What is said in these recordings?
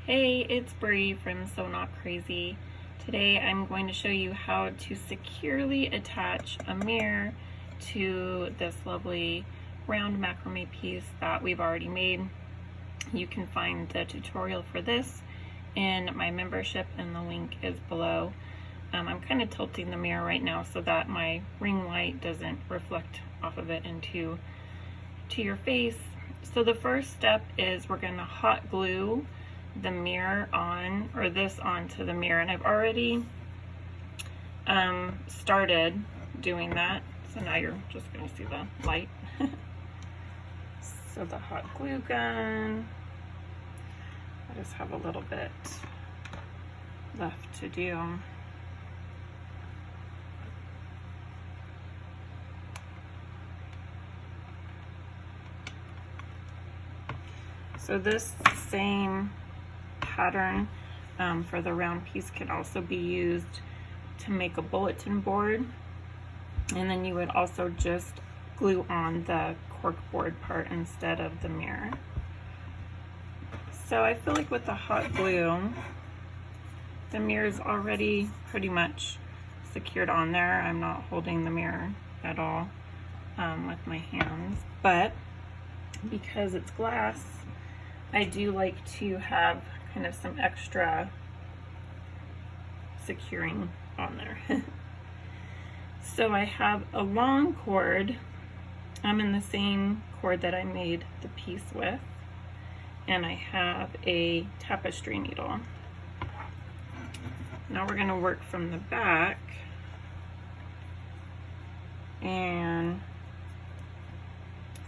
Hey, it's Bree from So Not Crazy. Today I'm going to show you how to securely attach a mirror to this lovely round macrame piece that we've already made. You can find the tutorial for this in my membership and the link is below. I'm kind of tilting the mirror right now so that my ring light doesn't reflect off of it into your face. So the first step is we're going to hot glue the mirror on, or this onto the mirror, and I've already started doing that, so now you're just going to see the light. So the hot glue gun, I just have a little bit left to do. So this same pattern for the round piece can also be used to make a bulletin board, and then you would also just glue on the cork board part instead of the mirror. So I feel like with the hot glue, the mirror is already pretty much secured on there. I'm not holding the mirror at all with my hands, but because it's glass, I do like to have kind of some extra securing on there. So I have a long cord. I'm in the same cord that I made the piece with, and I have a tapestry needle. Now we're going to work from the back, and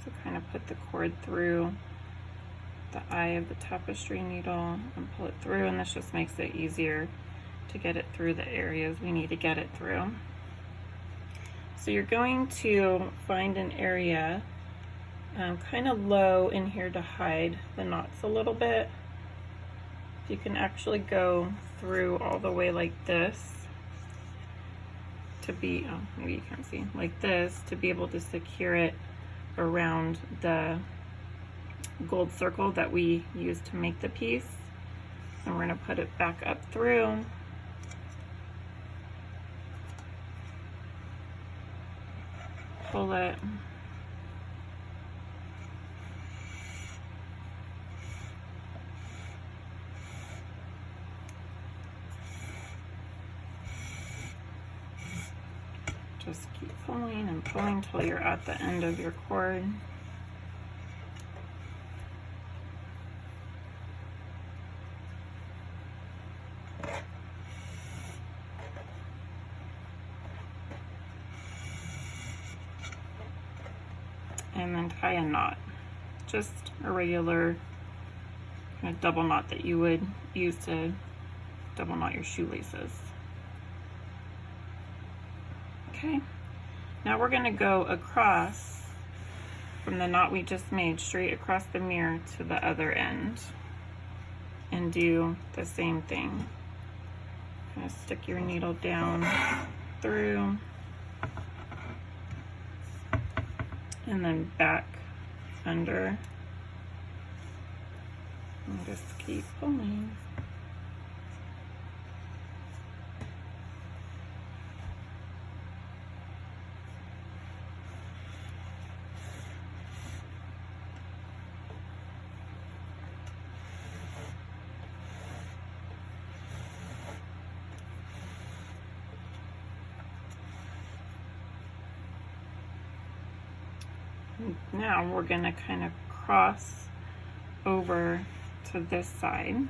so kind of put the cord through the eye of the tapestry needle and pull it through, and this just makes it easier to get it through the areas we need to get it through. So you're going to find an area kind of low in here to hide the knots a little bit. You can actually go through all the way like this to be, oh, maybe you can't see, like this, to be able to secure it around the gold circle that we used to make the piece. And we're going to put it back up through. Pull it. Just keep pulling and pulling until you're at the end of your cord. And then tie a knot, just a regular kind of double knot that you would use to double knot your shoelaces. Okay, now we're going to go across from the knot we just made, straight across the mirror to the other end, and do the same thing. Kind of stick your needle down through, and then back under, and just keep pulling. Now we're going to kind of cross over to this side.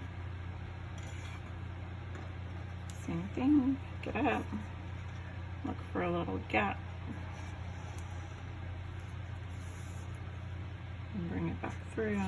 Same thing, pick it up, look for a little gap, and bring it back through.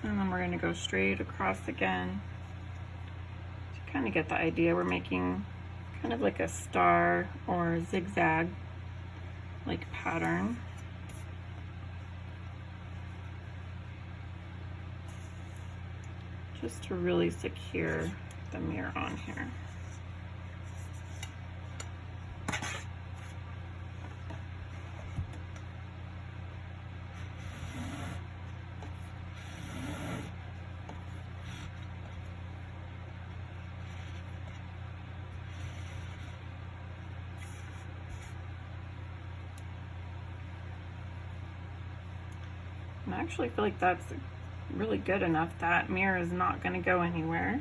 And then we're going to go straight across again. To kind of get the idea, we're making kind of like a star or zigzag like pattern. just to really secure the mirror on here. And I actually feel like that's really good enough. That mirror is not going to go anywhere.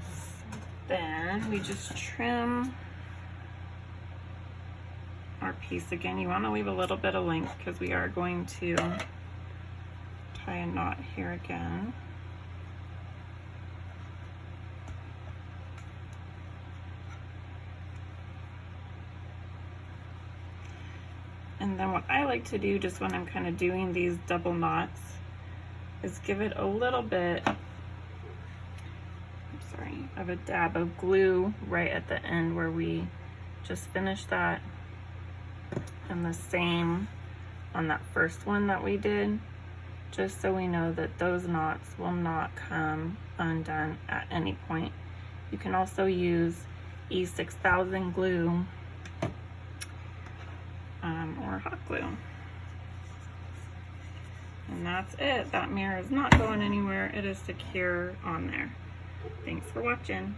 So then we just trim our piece again. You want to leave a little bit of length because we are going to tie a knot here again. And then what I like to do just when I'm kind of doing these double knots is give it a little bit, of a dab of glue right at the end where we just finished that. And the same on that first one that we did, just so we know that those knots will not come undone at any point. You can also use E6000 glue or hot glue. And that's it. That mirror is not going anywhere. It is secure on there. Thanks for watching.